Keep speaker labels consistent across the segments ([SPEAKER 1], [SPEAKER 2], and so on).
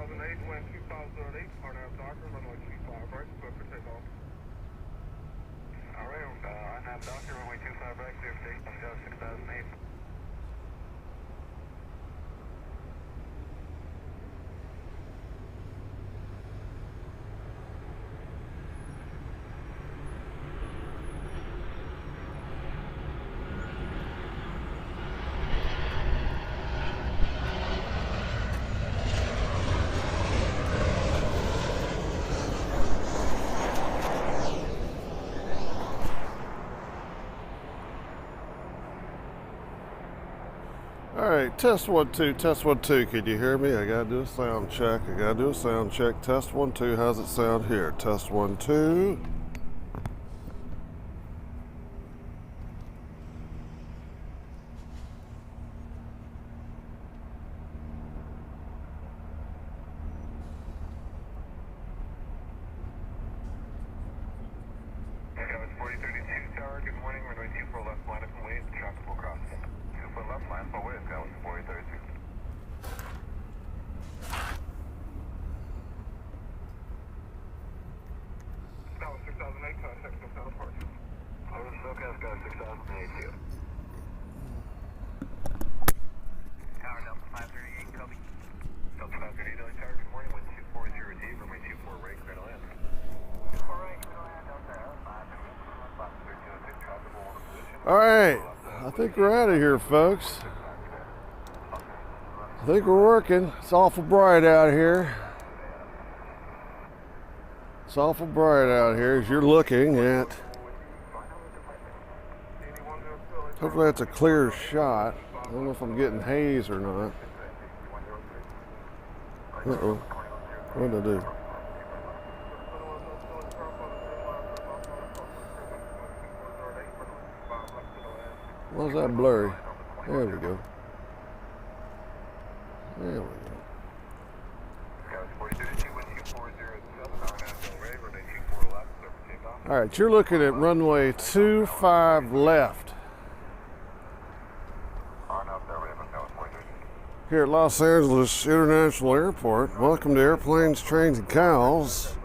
[SPEAKER 1] 6008, wind 2508, RNAV Doctor, runway 25 right, clear for takeoff. Alright, RNAV Doctor, runway 25 right, clear for takeoff, 6008.
[SPEAKER 2] All right, test 1 2, test 1 2. Can you hear me? I gotta do a sound check. Test 1 2. How's it sound here? Test 1 2.
[SPEAKER 1] Echo, it's 4032 Tower, good morning, runway 24 left, line up and wait, traffic will cross. 24 left, line up and wait, Echo, it's 4032. That was 6008, contact SoCal departure. Over to SoCal, got 6008 here. Tower Delta 538, copy. Delta 538, Delta Tower, good morning, wind 240D, runway 24 right, clear to land. 24 right, clear to land, Delta 538, traffic will hold a position.
[SPEAKER 2] All right, I think we're out of here, folks. I think we're working. It's awful bright out here. It's awful bright out here as you're looking at. Hopefully that's a clear shot. I don't know if I'm getting haze or not. Uh-oh. What did I do? Why is that blurry? There we go. There we go. All right, you're looking at runway 25 left. Here at Los Angeles International Airport. Welcome to Airplanes, Trains, and Cows.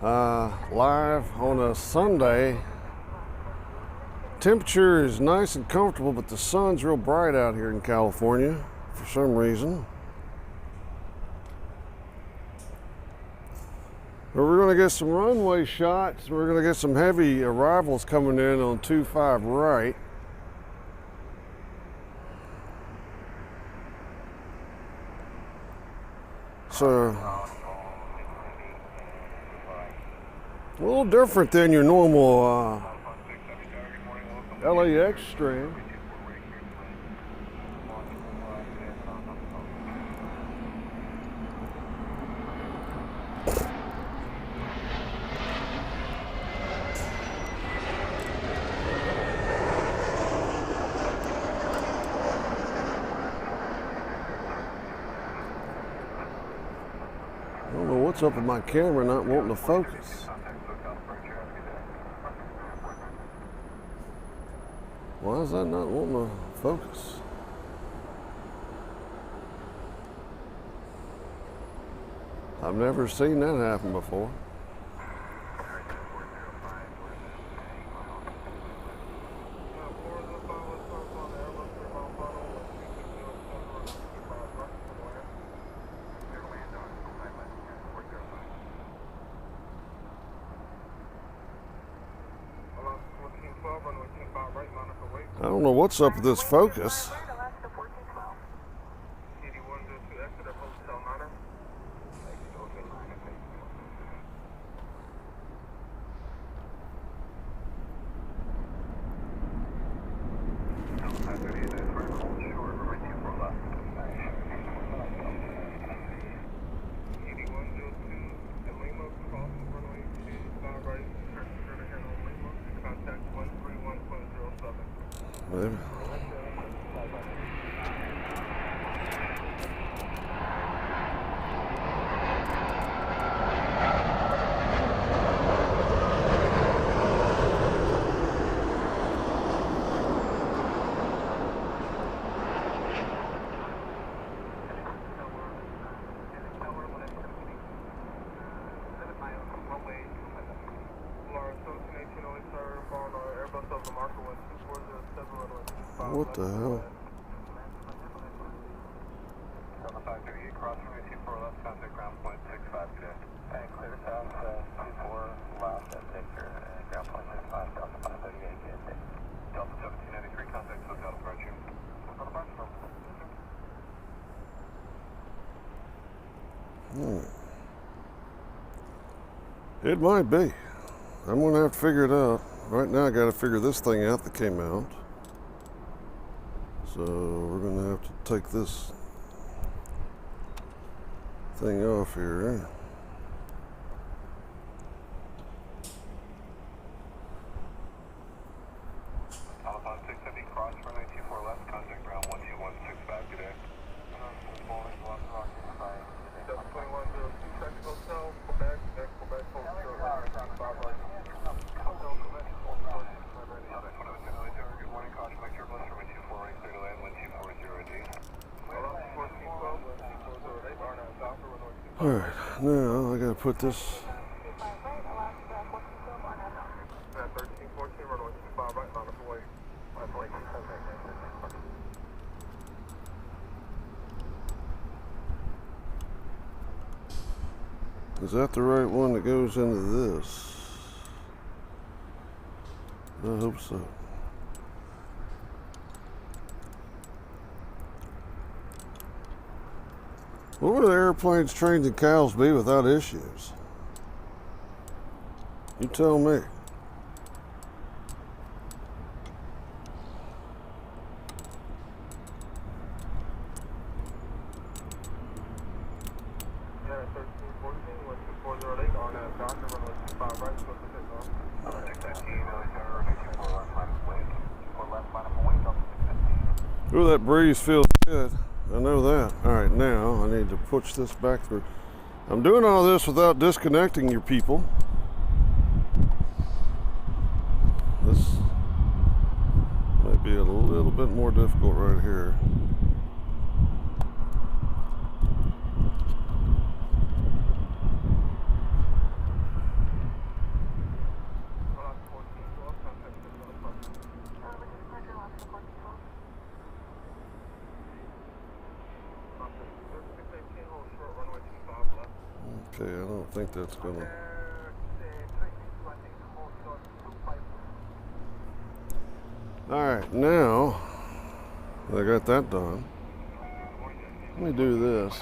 [SPEAKER 2] Live on a Sunday. Temperature is nice and comfortable, but the sun's real bright out here in California for some reason. But we're going to get some runway shots. We're going to get some heavy arrivals coming in on 25 right. So, a little different than your normal LAX stream. I don't know what's up with my camera not wanting to focus. Why is that not wanting to focus? I've never seen that happen before. I don't know what's up with this focus. Maybe. What the hell?
[SPEAKER 1] Delta 538, cross runway 24 left, contact ground point 65 today. And clear south, 24 left at Victor, and ground point 65, Delta 538, good day. Delta 1793, contact hotel departure. Hotel departure.
[SPEAKER 2] It might be. I'm gonna have to figure it out. Right now I gotta figure this thing out that came out. So we're gonna have to take this thing off here.
[SPEAKER 1] Alpha 670, cross runway 24 left, contact ground 12165 today. Delta 2102, traffic hotel, Quebec, Quebec, Good morning, caution, make sure bus runway 24 right, clear to land, wind 240D.
[SPEAKER 2] Alright, now I gotta put this.
[SPEAKER 1] 1314, runway 25 right, line up away.
[SPEAKER 2] Is that the right one that goes into this? I hope so. What would the airplanes, trains, and cows be without issues? You tell me.
[SPEAKER 1] Yeah, 1314, 12408, on that doctor, runway 25 right, supposed to take off. 615, runway 24 left, line up away. 24 left, line up away, Delta 615.
[SPEAKER 2] Ooh, that breeze feels good. I know that. All right, now I need to push this back through. I'm doing all this without disconnecting your people. This might be a little bit more difficult right here. Okay, I don't think that's gonna. All right, now I got that done. Let me do this.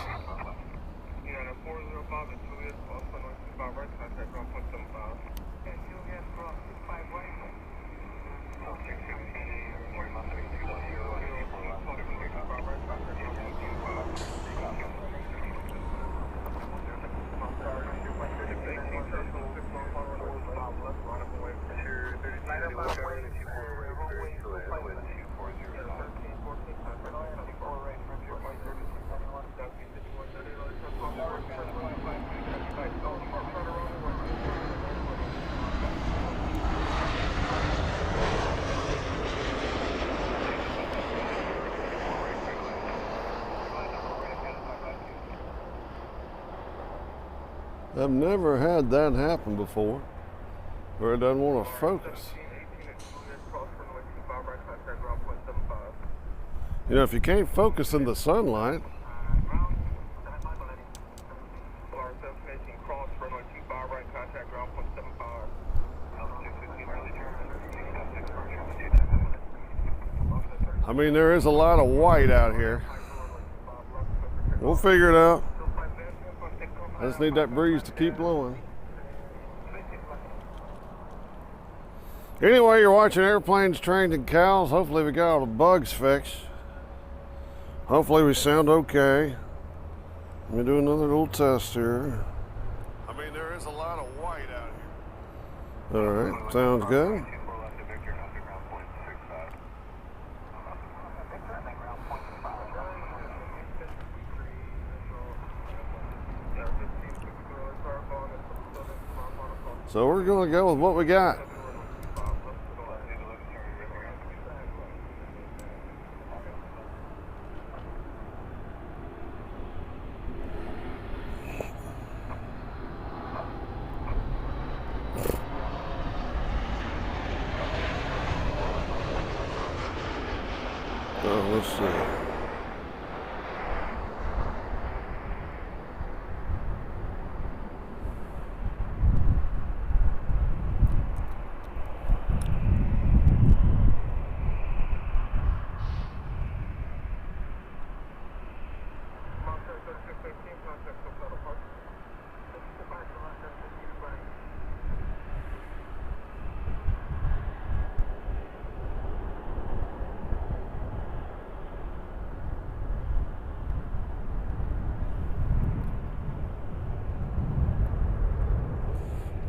[SPEAKER 2] I've never had that happen before, where it doesn't want to focus. You know, if you can't focus in the sunlight, I mean, there is a lot of white out here. We'll figure it out. I just need that breeze to keep blowing. Anyway, you're watching Airplanes, Trains, and Cows. Hopefully we got all the bugs fixed. Hopefully we sound okay. Let me do another little test here. I mean, there is a lot of white out here. All right, sounds good. So we're going to go with what we got. Let's see.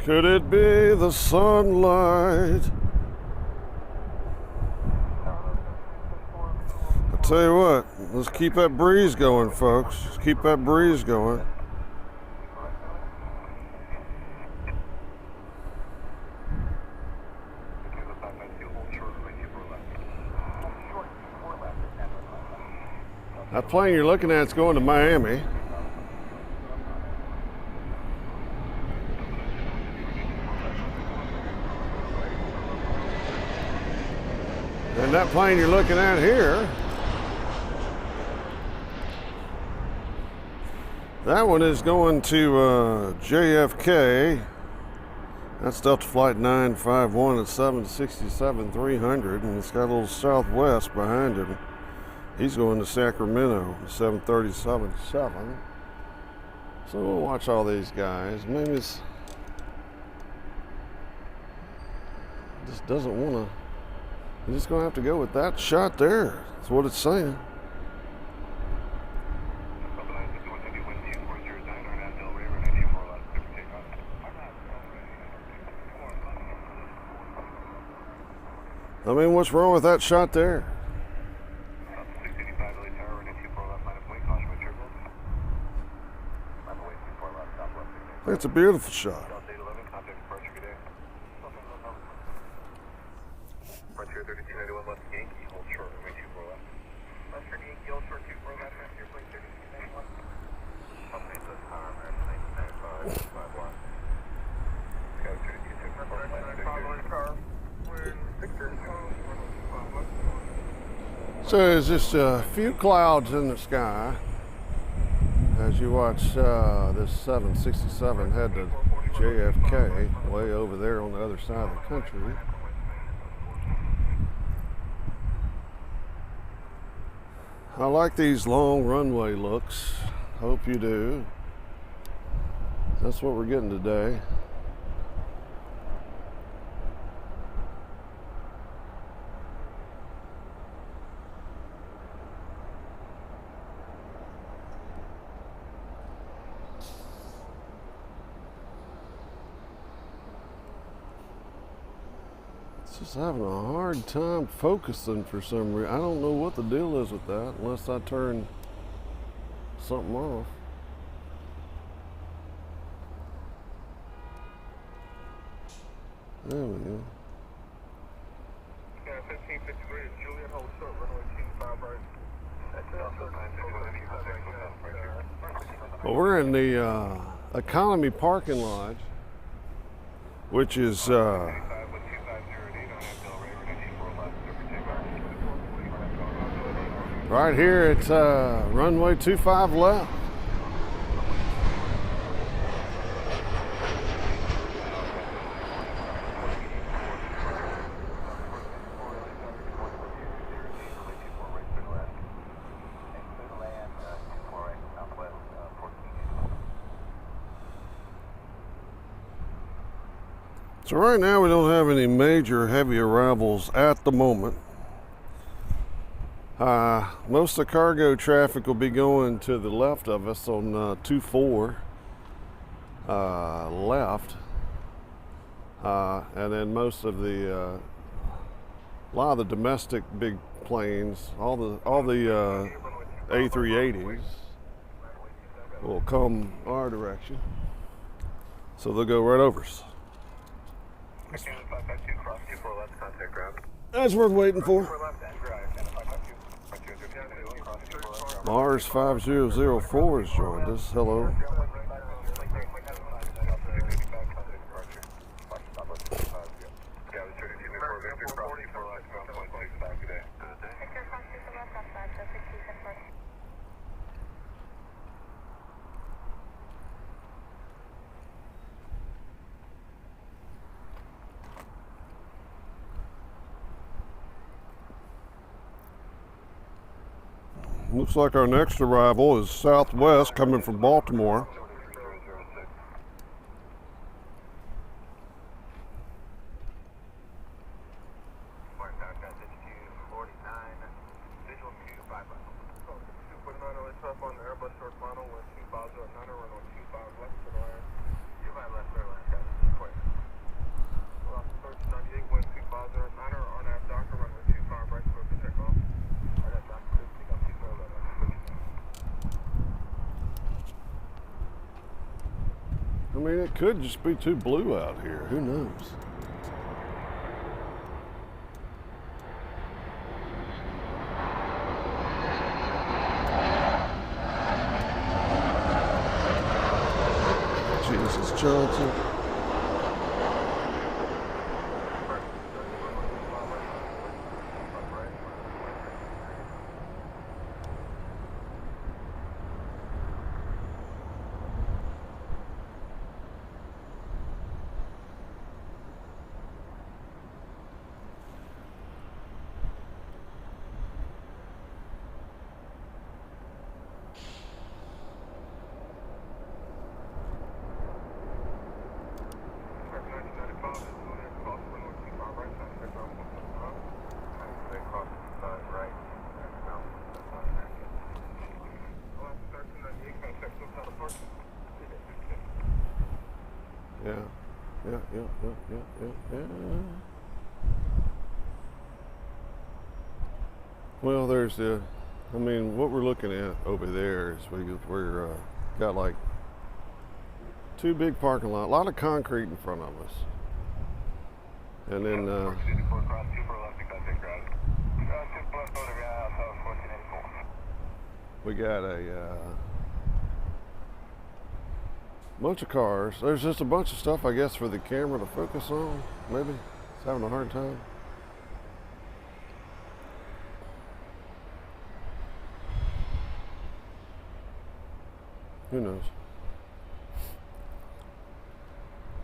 [SPEAKER 2] Could it be the sunlight? I tell you what, let's keep that breeze going, folks. Let's keep that breeze going. That plane you're looking at is going to Miami. And that plane you're looking at here, that one is going to JFK. That's Delta Flight 951 at 767-300, and it's got a little Southwest behind him. He's going to Sacramento, 737-7. So we'll watch all these guys. Maybe it's just doesn't want to. You're just going to have to go with that shot there. That's what it's saying. I mean, what's wrong with that shot there? It's a beautiful shot. So there's just a few clouds in the sky as you watch this 767 head to JFK, way over there on the other side of the country. I like these long runway looks. Hope you do. That's what we're getting today. Just having a hard time focusing for some reason. I don't know what the deal is with that unless I turn something off. There we go.
[SPEAKER 1] Yeah, 1553 is Juliet, hold short, runway 25 right.
[SPEAKER 2] Well, we're in the economy parking lot, which is right here at runway 25 left. So right now we don't have any major heavy arrivals at the moment. Most of the cargo traffic will be going to the left of us on 24 left, and then most of the a lot of the domestic big planes, all the A380s will come our direction, so they'll go right over us. That's what we're waiting for. Mars 5004 has joined us. Hello. Looks like our next arrival is Southwest coming from Baltimore. I mean, it could just be too blue out here. Who knows? Jesus Johnson. Yeah. Well, there's the, I mean, what we're looking at over there is we're got like two big parking lots, a lot of concrete in front of us. And then we got a bunch of cars. There's just a bunch of stuff, I guess, for the camera to focus on. Maybe it's having a hard time. Who knows?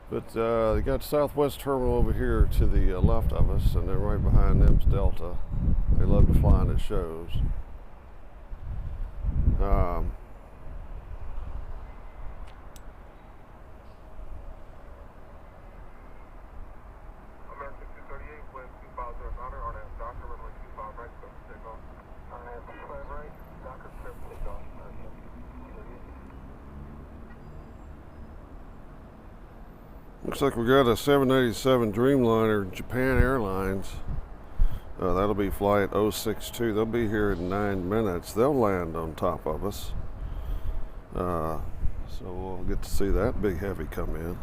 [SPEAKER 2] But they got Southwest Terminal over here to the left of us, and then right behind them's Delta. They love to fly in at shows. Looks like we got a 787 Dreamliner Japan Airlines. That'll be flight 062. They'll be here in 9 minutes. They'll land on top of us. So we'll get to see that big heavy come in.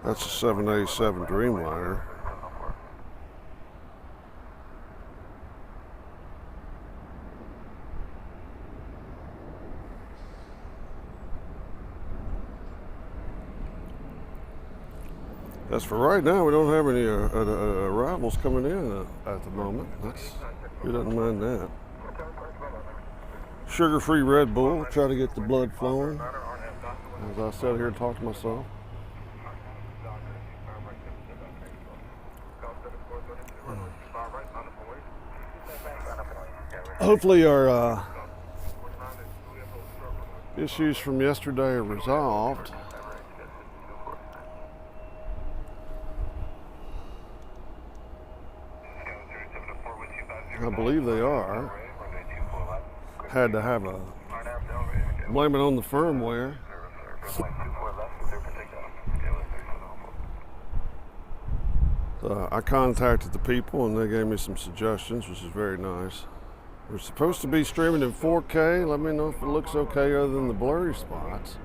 [SPEAKER 2] That's a 787 Dreamliner. As for right now, we don't have any arrivals coming in at the moment. Who doesn't mind that? Sugar-free Red Bull, try to get the blood flowing. As I sit here and talk to myself. Hopefully our issues from yesterday are resolved. I believe they are. Had to have a blame it on the firmware. I contacted the people and they gave me some suggestions, which is very nice. We're supposed to be streaming in 4K. Let me know if it looks okay other than the blurry spots.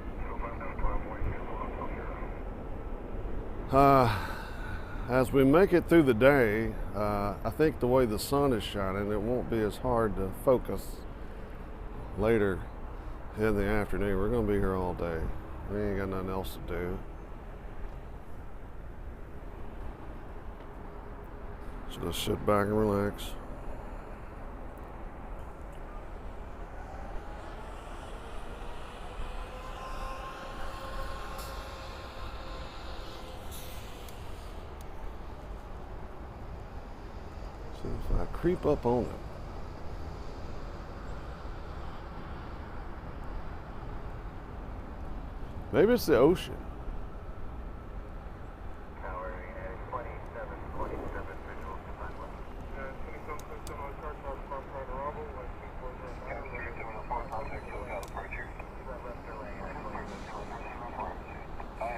[SPEAKER 2] As we make it through the day, I think the way the sun is shining, it won't be as hard to focus later in the afternoon. We're going to be here all day. We ain't got nothing else to do. So just sit back and relax. creep up on it. Maybe it's the ocean.
[SPEAKER 1] Tower 2727 visual to Sunway.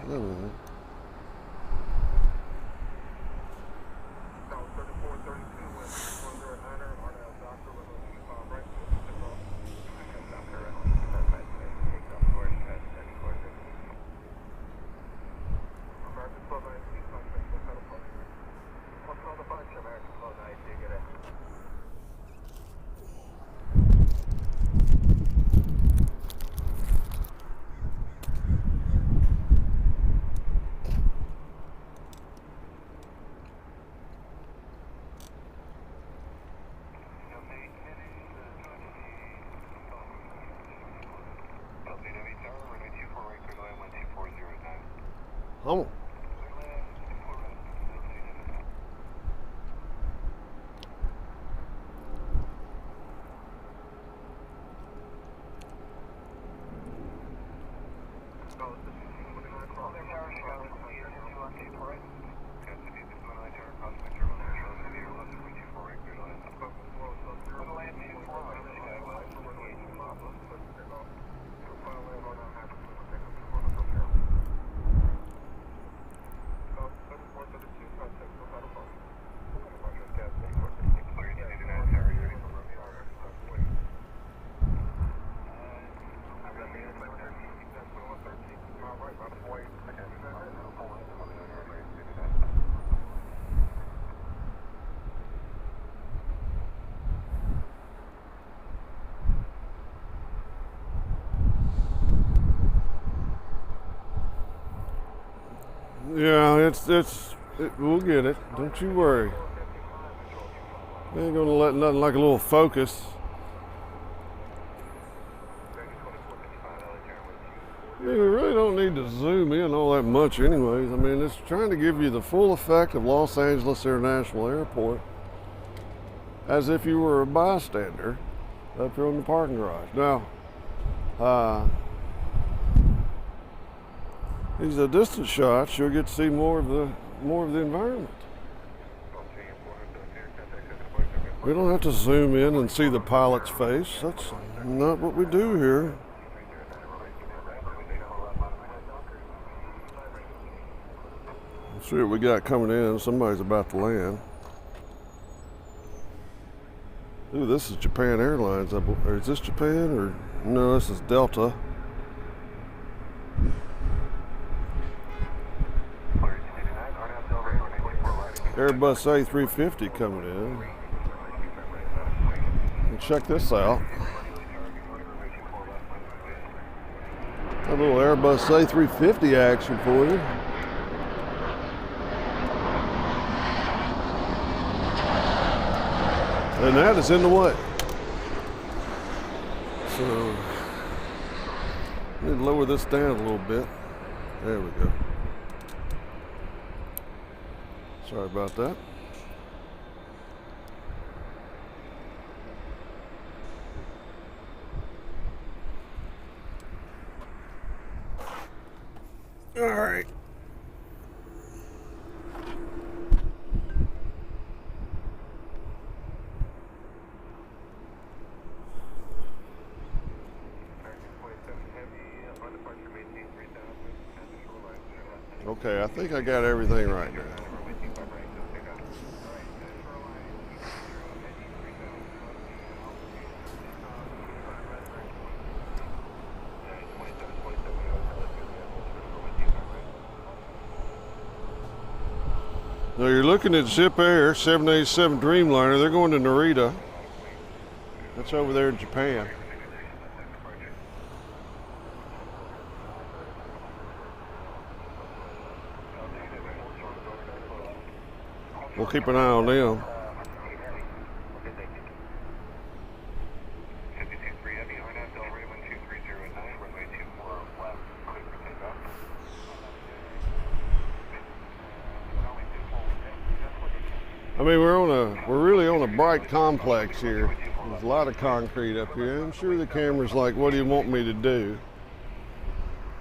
[SPEAKER 2] Hmm. Oh. Yeah, we'll get it. Don't you worry. Ain't gonna let nothing like a little focus. You really don't need to zoom in all that much anyways. I mean, it's trying to give you the full effect of Los Angeles International Airport as if you were a bystander up here in the parking garage. Now, these are distant shots. You'll get to see more of the environment. We don't have to zoom in and see the pilot's face. That's not what we do here. Let's see what we got coming in. Somebody's about to land. Ooh, this is Japan Airlines. Or is this Japan or no? This is Delta. Airbus A350 coming in. And check this out. A little Airbus A350 action for you. And that is in the way. So, I need to lower this down a little bit. There we go. Sorry about that. All right. Okay, I think I got everything right now. Now you're looking at Zip Air 787 Dreamliner. They're going to Narita. That's over there in Japan. We'll keep an eye on them. I mean, we're really on a bright complex here. There's a lot of concrete up here. I'm sure the camera's like, what do you want me to do?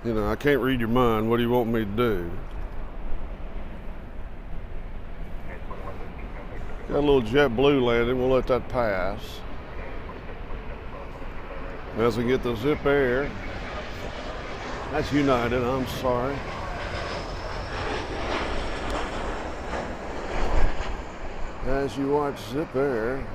[SPEAKER 2] You know, I can't read your mind. What do you want me to do? Got a little JetBlue landing. We'll let that pass. As we get the Zip Air. That's United, I'm sorry. As you watch Zip Air.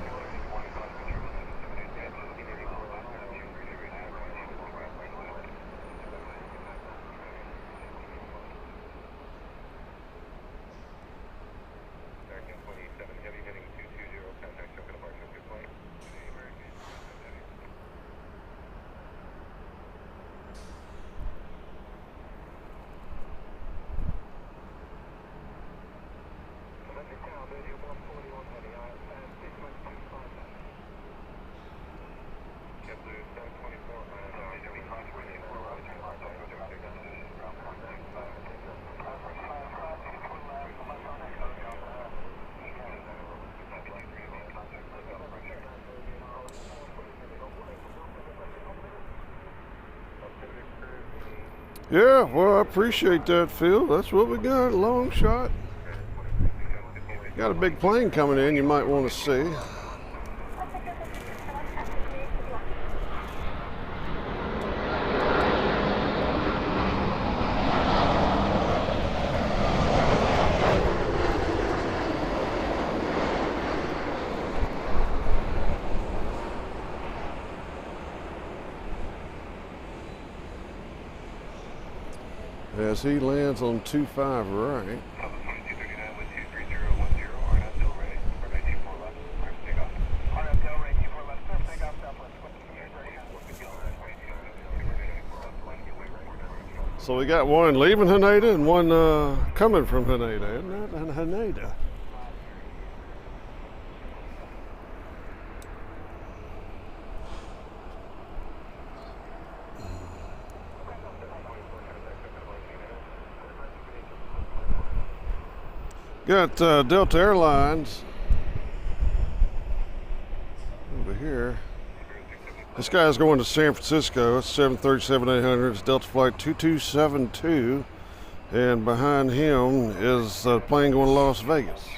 [SPEAKER 2] Yeah, well, I appreciate that, Phil. That's what we got, a long shot. Got a big plane coming in you might want to see. As he lands on 25 right. So we got one leaving Haneda and one coming from Haneda, isn't that? And Haneda. Got Delta Airlines over here. This guy's going to San Francisco. It's 737-800. It's Delta Flight 2272. And behind him is a plane going to Las Vegas.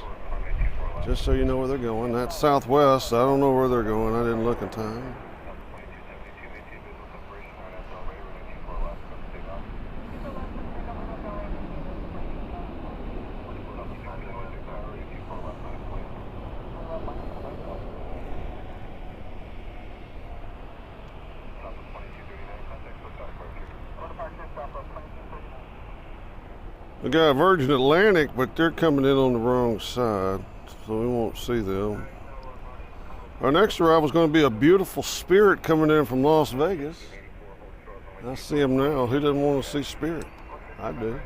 [SPEAKER 2] Just so you know where they're going. That's Southwest. I don't know where they're going. I didn't look in time. We got Virgin Atlantic, but they're coming in on the wrong side, so we won't see them. Our next arrival is going to be a beautiful Spirit coming in from Las Vegas. I see him now. Who doesn't want to see Spirit? I do.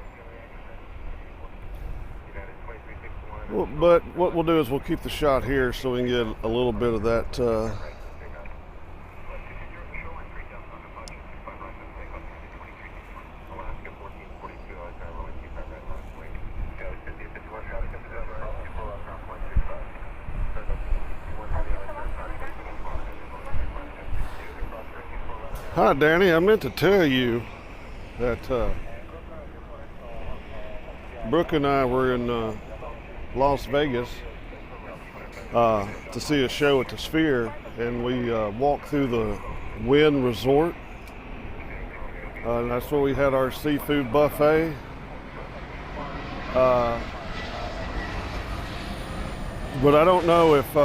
[SPEAKER 2] Well, but what we'll do is we'll keep the shot here so we can get a little bit of that Hi, Danny. I meant to tell you that Brooke and I were in Las Vegas to see a show at the Sphere, and we walked through the Wynn Resort. And that's where we had our seafood buffet. But I don't know if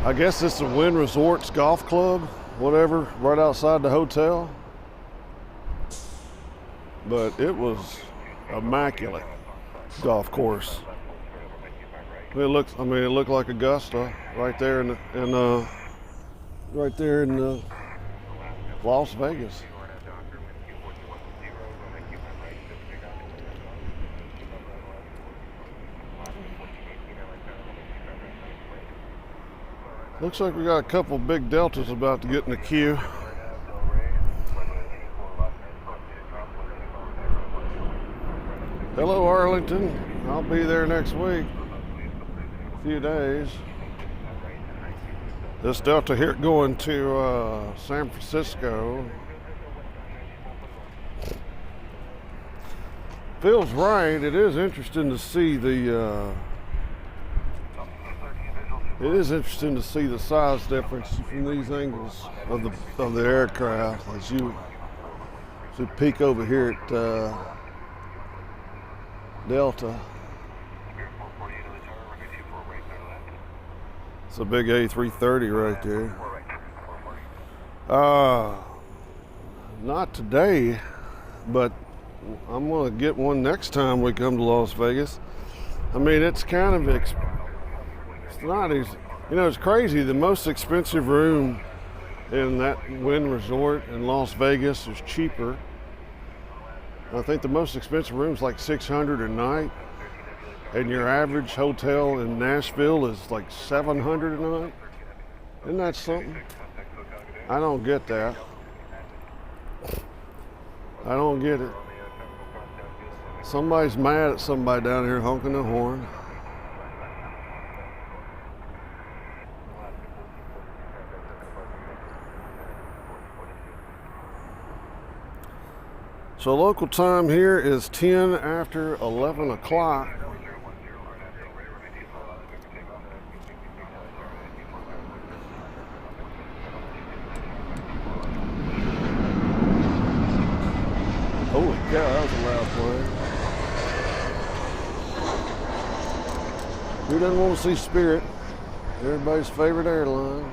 [SPEAKER 2] I guess it's the Wynn Resorts Golf Club, whatever, right outside the hotel. But it was immaculate golf course. It looked like Augusta right there in Las Vegas. Looks like we got a couple big Deltas about to get in the queue. Hello, Arlington. I'll be there next week. A few days. This Delta here going to San Francisco. Phil's right. It is interesting to see the. It is interesting to see the size difference from these angles of the aircraft as you peek over here at Delta. It's a big A330 right there. Not today, but I'm gonna get one next time we come to Las Vegas. I mean, it's kind of it's not easy. You know, it's crazy. The most expensive room in that Wynn Resort in Las Vegas is cheaper. I think the most expensive room is like $600 a night. And your average hotel in Nashville is like $700 a night. Isn't that something? I don't get that. I don't get it. Somebody's mad at somebody down here honking the horn. So local time here is 10 after 11 o'clock. Holy cow, that was a loud plane. Who doesn't want to see Spirit? Everybody's favorite airline.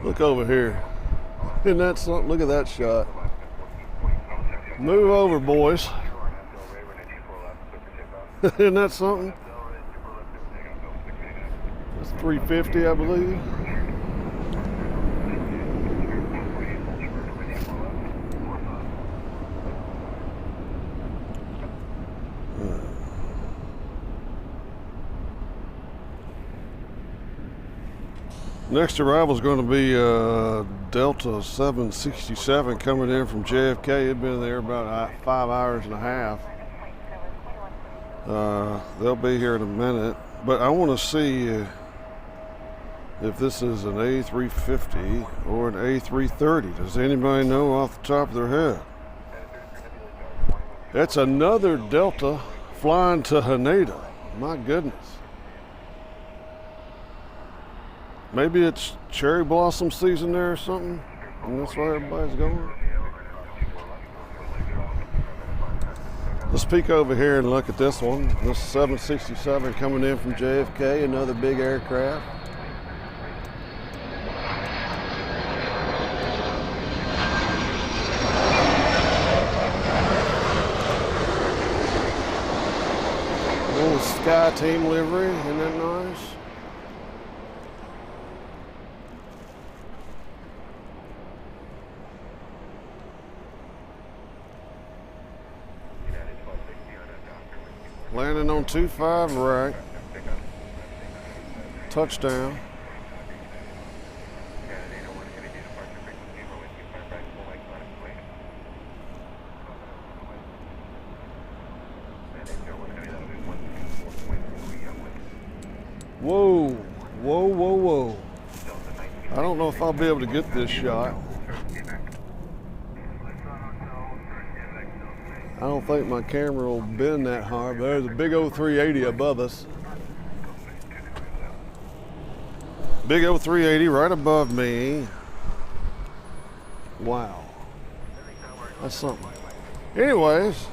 [SPEAKER 2] Look over here. Isn't that something? Look at that shot. Move over, boys. Isn't that something? It's 350, I believe. Next arrival is going to be Delta 767 coming in from JFK. It's been there about 5 hours and a half. They'll be here in a minute, but I want to see if this is an A350 or an A330. Does anybody know off the top of their head? That's another Delta flying to Haneda. My goodness. Maybe it's cherry blossom season there or something, and that's why everybody's going. Let's peek over here and look at this one. This 767 coming in from JFK, another big aircraft. Little Sky Team livery, isn't that nice? Landing on 25 right. Touchdown. Whoa, whoa, whoa, whoa. I don't know if I'll be able to get this shot. I don't think my camera will bend that hard, but there's a big old 380 above us. Big old 380 right above me. Wow. That's something. Anyways.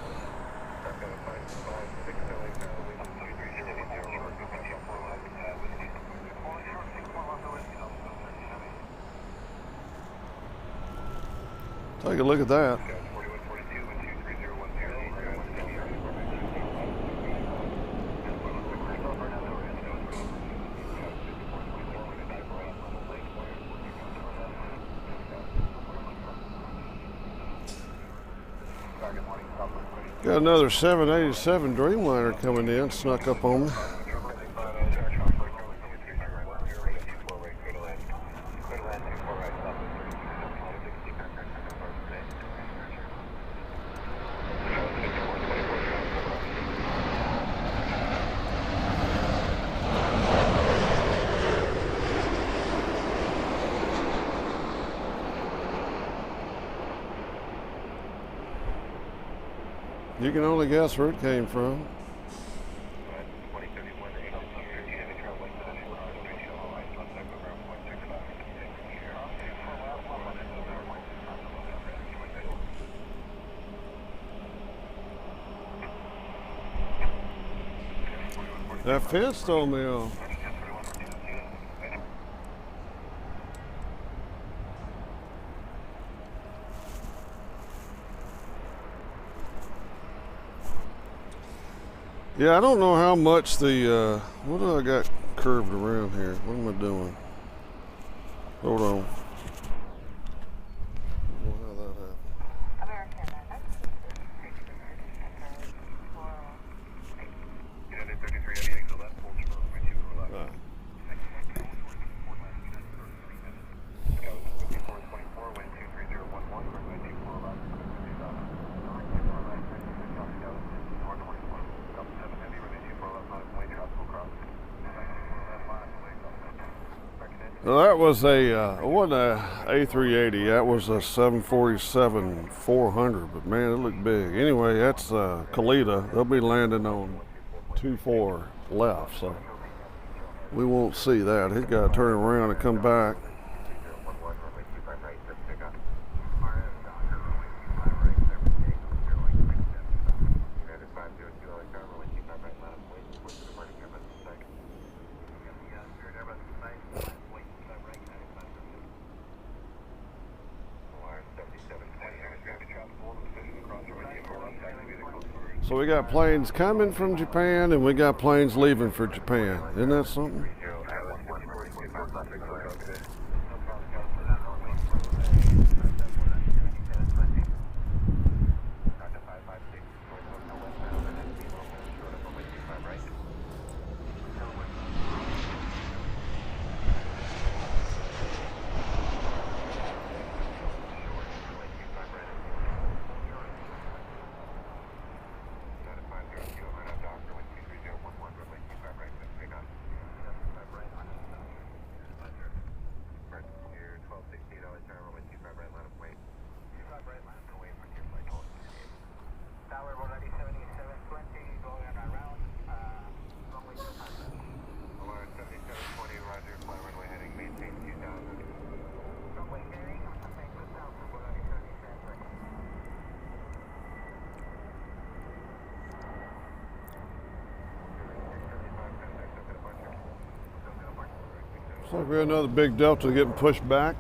[SPEAKER 2] Take a look at that. Got another 787 Dreamliner coming in, snuck up on me. You can only guess where it came from. That fence told me off. Yeah, I don't know how much the, what do I got curved around here? What am I doing? Hold on. I don't know how that happened. Right. Well, that was it wasn't a A380, that was a 747-400, but man, it looked big. Anyway, that's Kalitta. They'll be landing on 24 left, so we won't see that. He's got to turn around and come back. So we got planes coming from Japan and we got planes leaving for Japan. Isn't that something? Looks like we got another big Delta getting pushed back.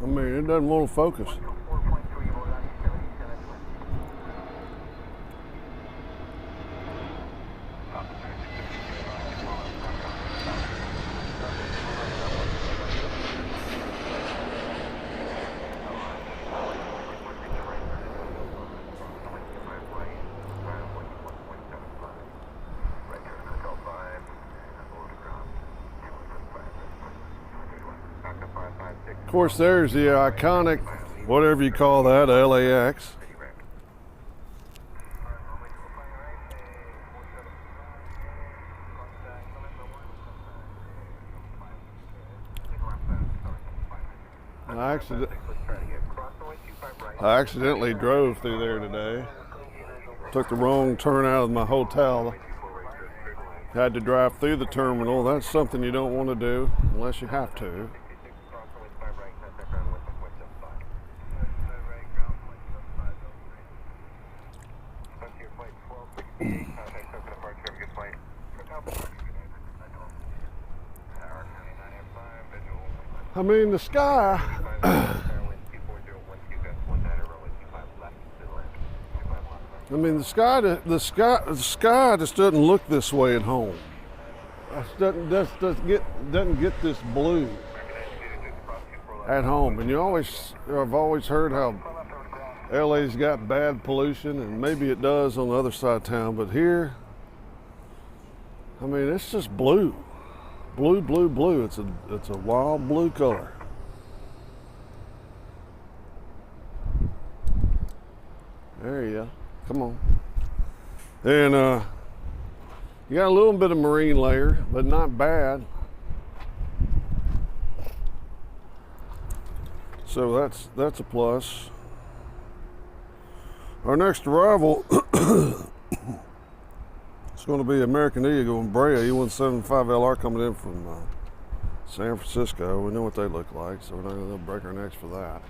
[SPEAKER 2] I mean, it doesn't want to focus. Of course, there's the iconic, whatever you call that, LAX. I accidentally drove through there today. Took the wrong turn out of my hotel. Had to drive through the terminal. That's something you don't want to do unless you have to. I mean, the sky, the sky just doesn't look this way at home. Doesn't get this blue at home. And I've always heard how LA's got bad pollution, and maybe it does on the other side of town, but here, I mean, it's just blue. Blue, blue, blue. It's a wild blue color. There you go. Come on. And you got a little bit of marine layer, but not bad. So that's a plus. Our next arrival it's going to be American Eagle and Brea E175LR coming in from San Francisco. We know what they look like, so we're not going to break our necks for that.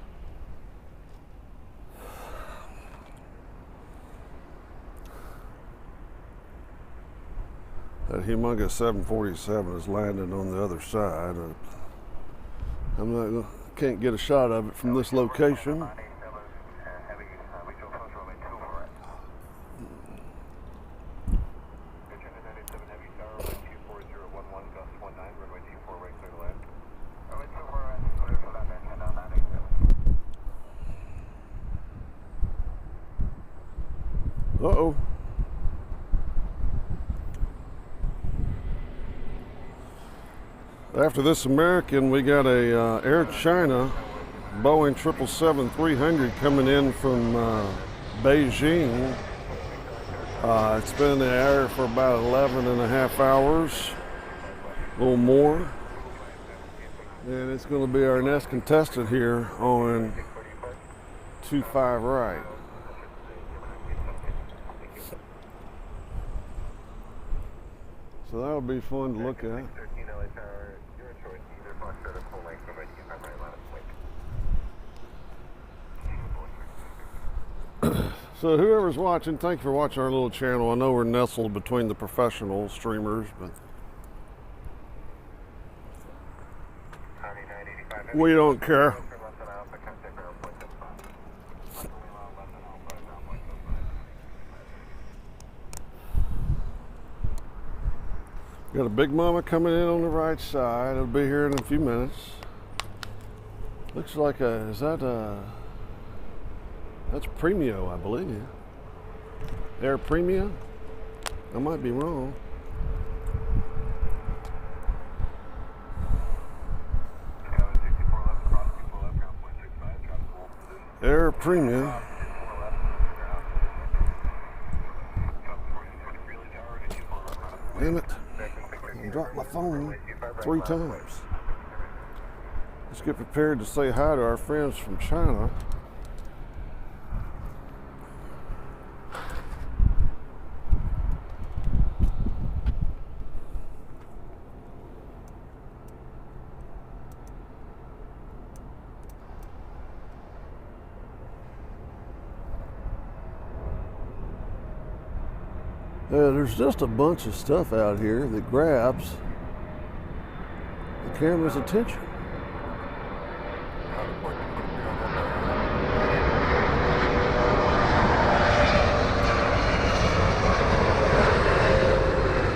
[SPEAKER 2] That humongous 747 is landing on the other side. Can't get a shot of it from this location. Uh-oh. After this American, we got a Air China Boeing 777-300 coming in from Beijing. It's been in the air for about 11 and a half hours, a little more. And it's going to be our next contestant here on 25 right. So that'll be fun to look at. So whoever's watching, thank you for watching our little channel. I know we're nestled between the professional streamers, but we don't care. Got a Big Mama coming in on the right side. It'll be here in a few minutes. Looks like that's Premio, I believe. Air Premio? I might be wrong. Air Premio. Damn it. I dropped my phone 3 times. Let's get prepared to say hi to our friends from China. There's just a bunch of stuff out here that grabs the camera's attention.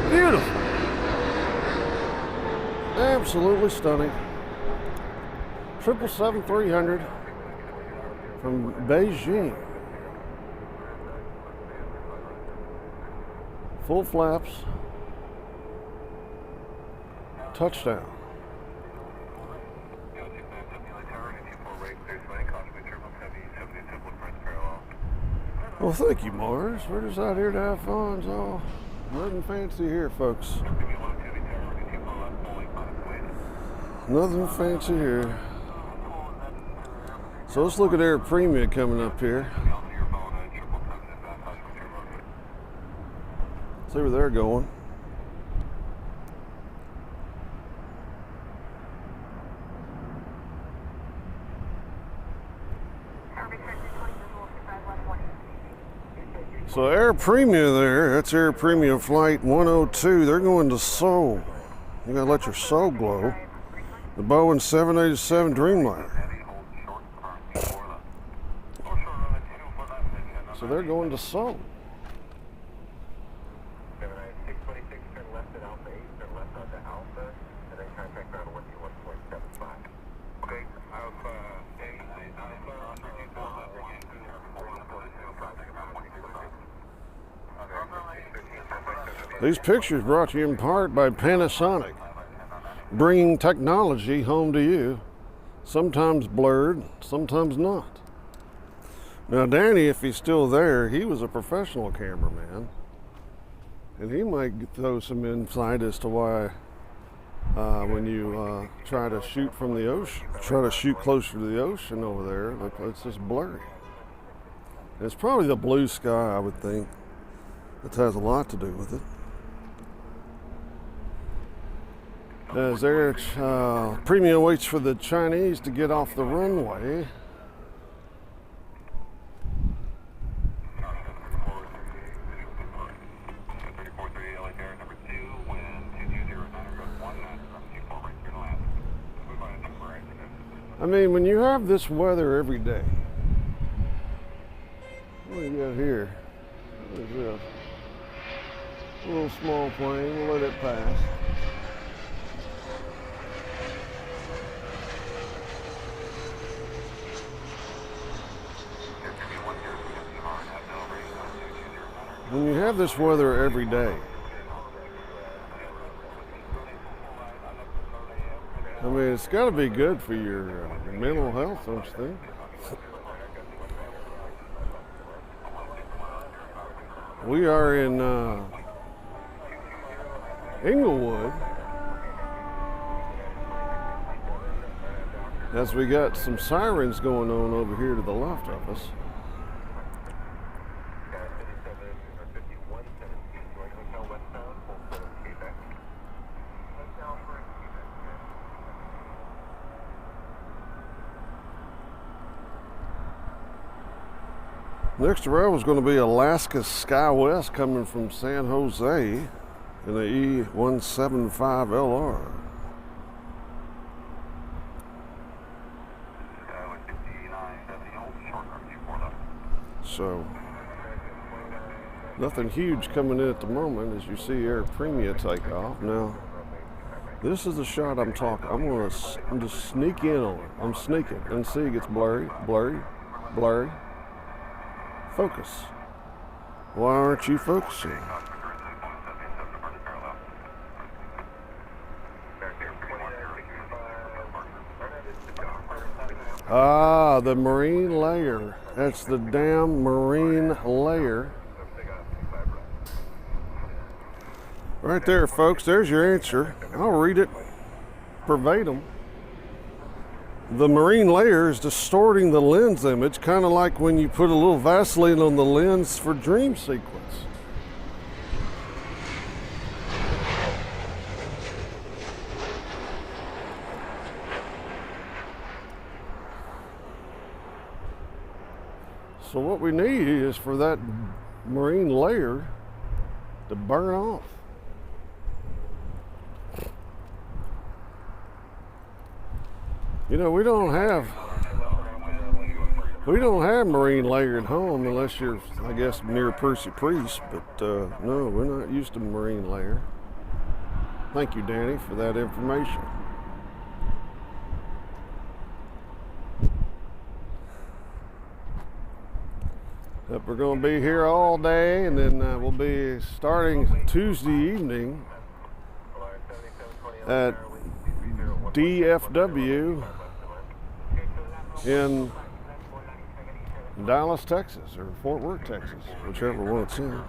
[SPEAKER 2] Beautiful. Absolutely stunning. 777-300 from Beijing. Full flaps, touchdown. Well, thank you, Mars. We're just out here to have fun, so nothing fancy here, folks. Nothing fancy here. So let's look at Air Premia coming up here. See where they're going. So Air Premia there, that's Air Premia Flight 102. They're going to Seoul. You gotta let your soul glow. The Boeing 787 Dreamliner. So they're going to Seoul.
[SPEAKER 1] 626, turn left at Alpha 8, turn left onto Alpha, and then contact ground 121.75. Okay, Alpha 8,
[SPEAKER 2] These pictures brought to you in part by Panasonic, bringing technology home to you, sometimes blurred, sometimes not. Now Danny, if he's still there, he was a professional cameraman, and he might throw some insight as to why when you try to shoot from the ocean, try to shoot closer to the ocean over there, it's just blurry. And it's probably the blue sky, I would think, that has a lot to do with it. As Air Premia waits for the Chinese to get off the runway. I mean, when you have this weather every day, what do you got here? What is this? A little small plane, we'll let it pass. When you have this weather every day, I mean, it's got to be good for your mental health, don't you think? We are in Inglewood, as we got some sirens going on over here to the left of us. Next arrival is going to be Alaska SkyWest coming from San Jose in the E175LR. So, nothing huge coming in at the moment as you see Air Premia take off. Now, this is the shot I'm talking. I'm just sneak in on it. I'm sneaking and see it gets blurry, blurry, blurry. Focus. Why aren't you focusing? Ah, the marine layer. That's the damn marine layer. Right there, folks. There's your answer. I'll read it verbatim. The marine layer is distorting the lens image, kind of like when you put a little Vaseline on the lens for dream sequence. So what we need is for that marine layer to burn off. You know, we don't have marine layer at home unless you're, I guess, near Percy Priest, but no, we're not used to marine layer. Thank you, Danny, for that information. But we're going to be here all day, and then we'll be starting Tuesday evening at DFW in Dallas, Texas, or Fort Worth, Texas, whichever one it's in.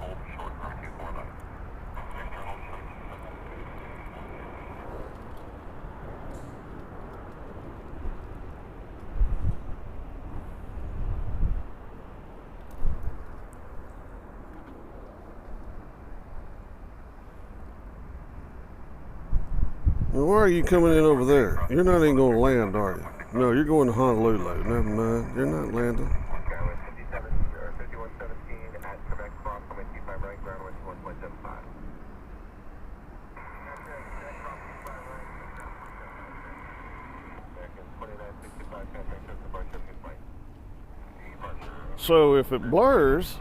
[SPEAKER 2] Well, why are you coming in over there? You're not even going to land, are you? No, you're going to Honolulu. Never mind. You're not landing.
[SPEAKER 1] Skyway 57 or 5117 at Quebec Cross, runway 25 right, ground wind 1.75. American 2965, contact us, departure, good flight.
[SPEAKER 2] So if it blurs,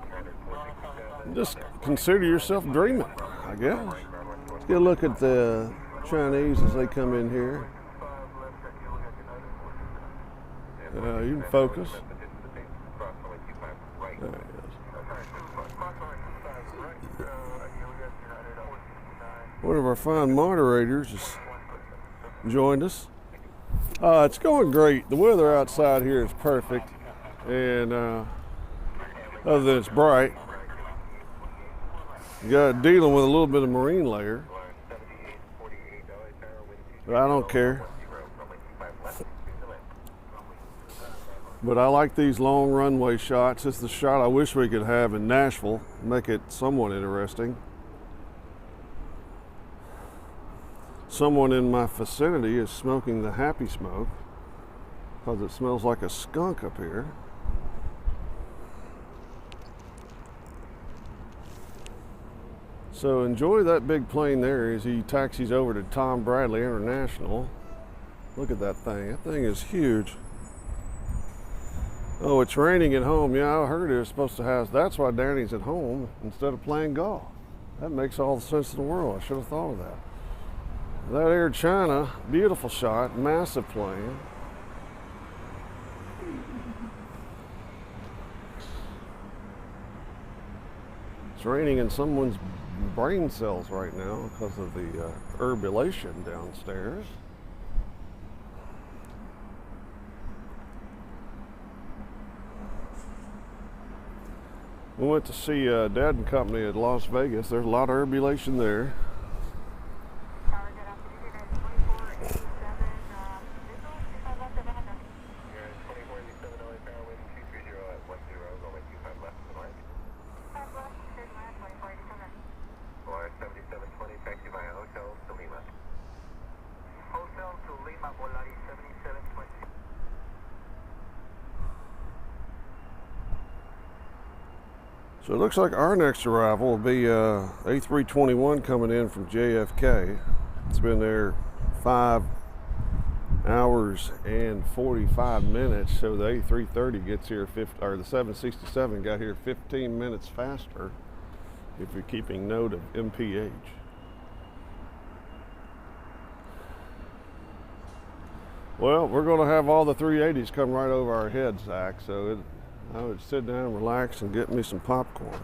[SPEAKER 1] Standard 467,
[SPEAKER 2] just consider yourself dreaming, I guess. Let's get a look at the Chinese as they come in here. You can focus. There it is. One of our fine moderators has joined us. It's going great. The weather outside here is perfect, and other than it's bright, you got dealing with a little bit of marine layer, but I don't care. But I like these long runway shots. It's the shot I wish we could have in Nashville, make it somewhat interesting. Someone in my vicinity is smoking the happy smoke because it smells like a skunk up here. So enjoy that big plane there as he taxis over to Tom Bradley International. Look at that thing. That thing is huge. Oh, it's raining at home. Yeah, I heard it was supposed to have. That's why Danny's at home instead of playing golf. That makes all the sense in the world. I should have thought of that. That Air China, beautiful shot, massive plane. It's raining in someone's brain cells right now because of the erbulation downstairs. We went to see Dad and Company at Las Vegas. There's a lot of erbulation there. So it looks like our next arrival will be A321 coming in from JFK. It's been there 5 hours and 45 minutes. So the A330 gets here, or the 767 got here 15 minutes faster if you're keeping note of MPH. Well, we're going to have all the 380s come right over our heads, Zach. So I would sit down, relax, and get me some popcorn.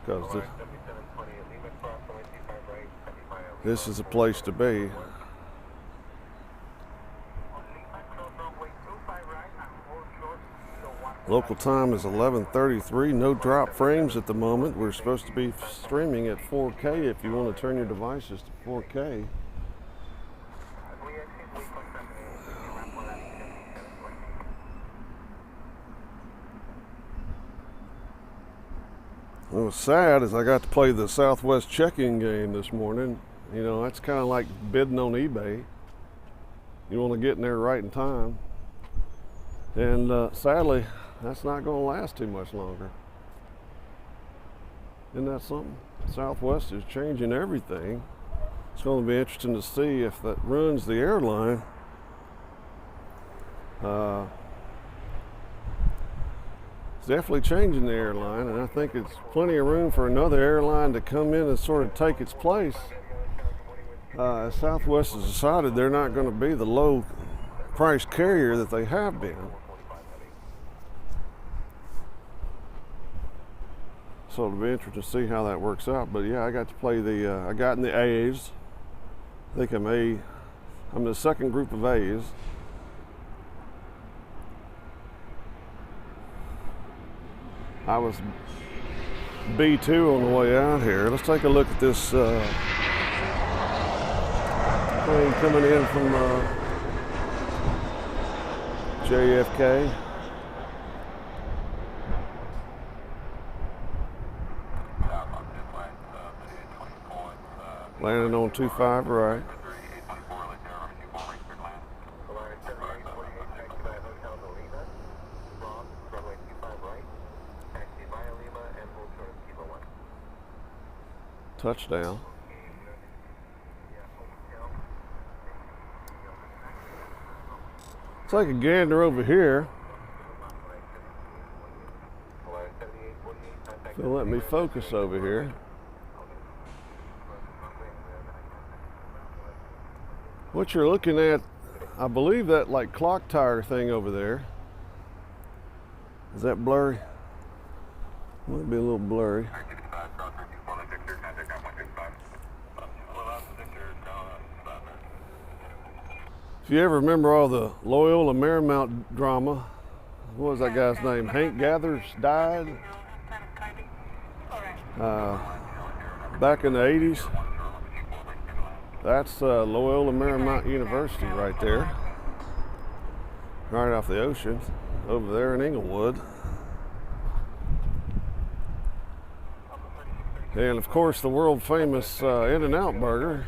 [SPEAKER 2] Because this is a place to be. Local time is 11:33. No drop frames at the moment. We're supposed to be streaming at 4K if you want to turn your devices to 4K. What was sad is I got to play the Southwest check-in game this morning. You know, that's kind of like bidding on eBay. You want to get in there right in time. And sadly, that's not going to last too much longer. Isn't that something? Southwest is changing everything. It's going to be interesting to see if that ruins the airline. It's definitely changing the airline, and I think it's plenty of room for another airline to come in and sort of take its place. Southwest has decided they're not going to be the low price carrier that they have been. So it'll be interesting to see how that works out. But yeah, I got to play I got in the A's. I think I'm the second group of A's. I was B2 on the way out here. Let's take a look at this plane coming in from JFK. Landing on 25 right. Touchdown. Take a gander over here. So let me focus over here. What you're looking at, I believe that like clock tower thing over there. Is that blurry? Might be a little blurry. If you ever remember all the Loyola Marymount drama, what was that guy's name? Hank Gathers died back in the 80s. That's Loyola Marymount University right there, right off the ocean, over there in Inglewood. And of course, the world famous In-N-Out Burger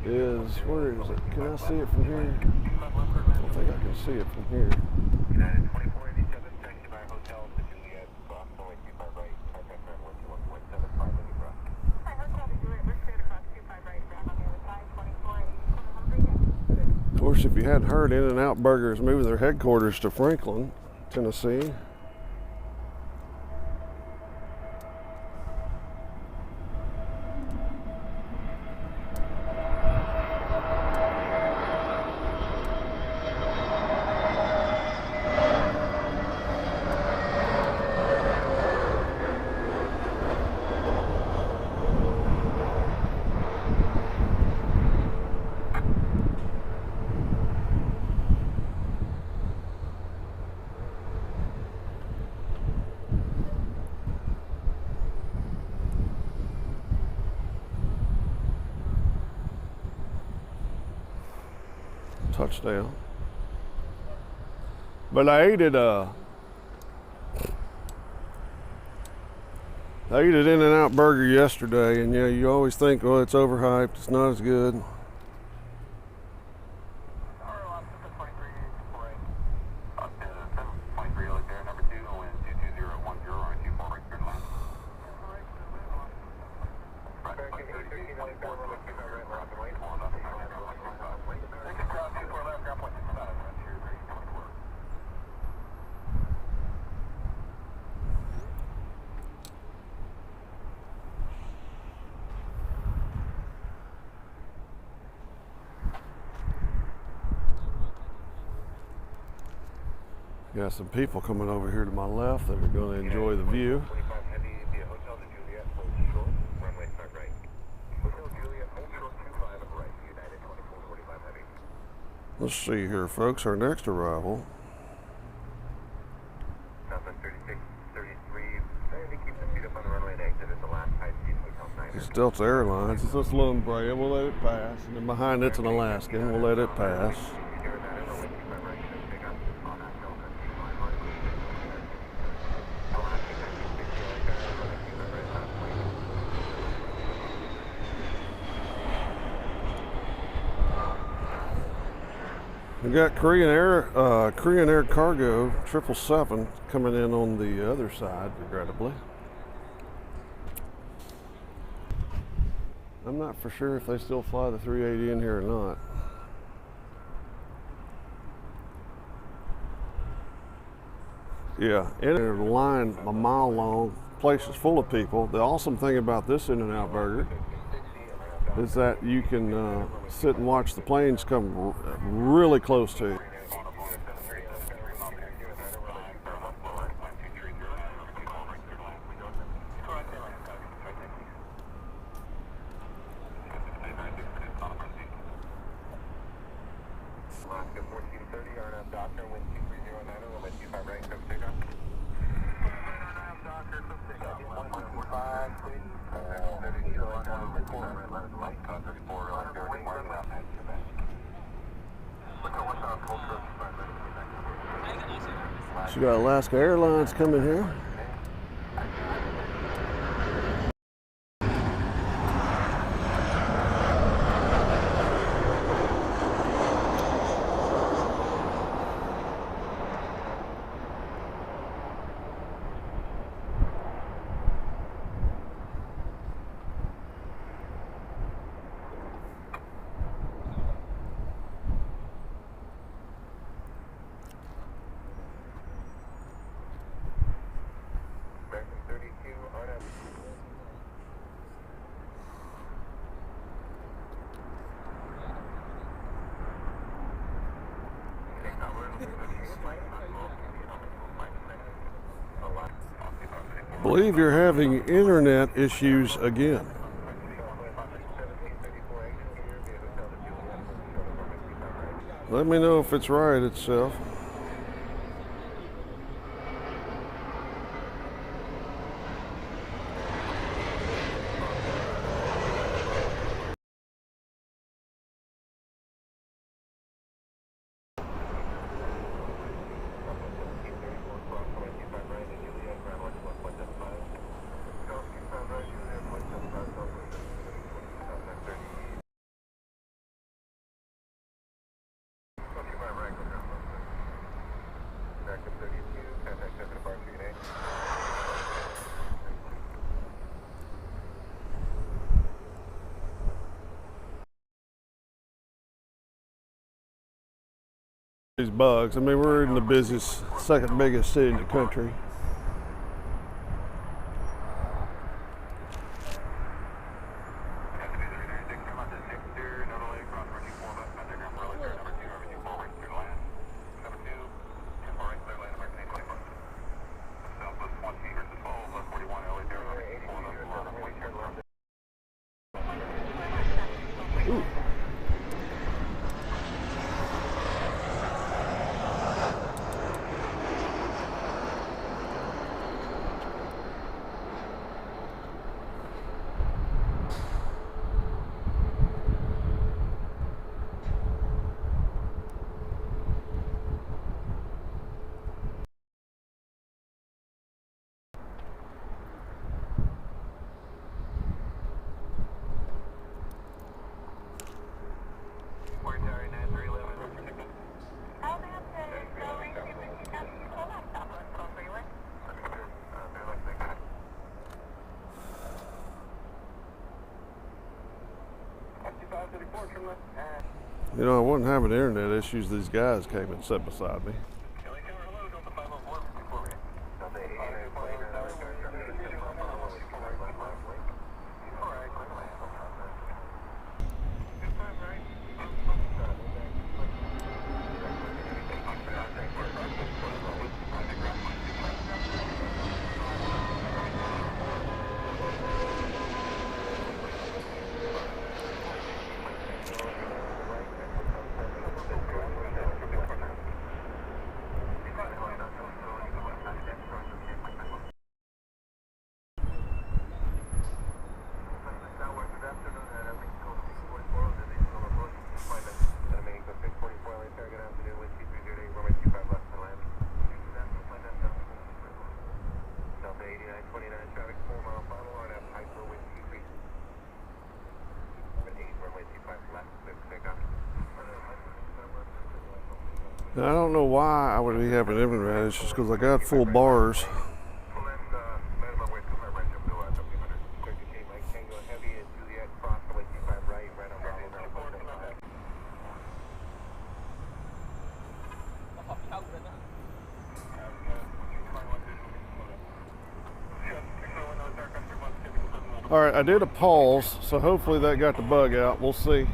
[SPEAKER 2] is, where is it? Can I see it from here? I don't think I can see it from here. Of course, if you hadn't heard, In-N-Out Burger is moving their headquarters to Franklin, Tennessee. Touchdown. But I ate at In-N-Out Burger yesterday, and yeah, you always think, oh, it's overhyped, it's not as good. Got some people coming over here to my left that are going to enjoy the view. Let's see here, folks, our next arrival. It's Delta Airlines. It's this little Brea. We'll let it pass. And then behind it's an Alaskan. We'll let it pass. We got Korean Air Cargo 777 coming in on the other side, regrettably. I'm not for sure if they still fly the 380 in here or not. Yeah, in a line a mile long, place is full of people. The awesome thing about this In-N-Out Burger is that you can sit and watch the planes come really close to you. So you got Alaska Airlines coming here. Believe you're having internet issues again. Let me know if it's right itself. These bugs. I mean, we're in the busiest, second biggest city in the country. Ooh. You know, I wasn't having internet issues. These guys came and sat beside me. Now, I don't know why I would be having internet issues because I got full bars. All right, I did a pause, so hopefully that got the bug out. We'll see.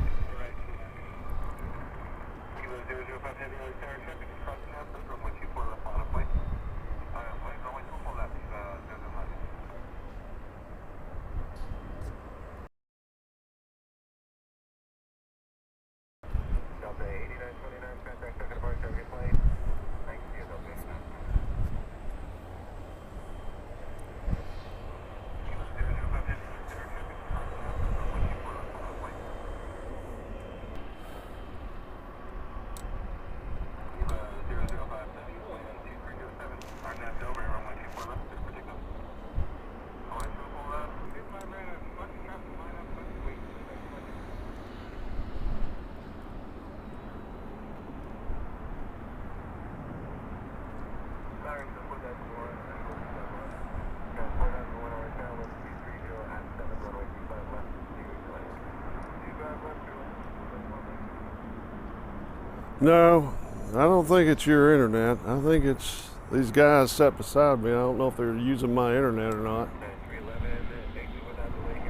[SPEAKER 2] No, I don't think it's your internet. I think it's these guys sat beside me. I don't know if they're using my internet or not.
[SPEAKER 1] 311, taxi without delay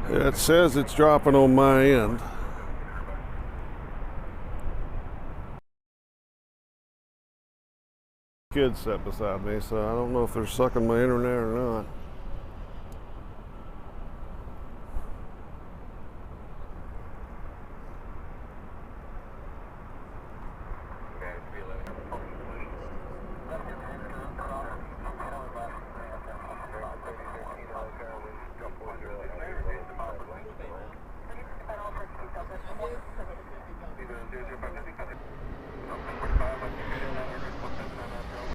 [SPEAKER 1] here.
[SPEAKER 2] It says it's dropping on my end. Kids sat beside me, so I don't know if they're sucking my internet or not.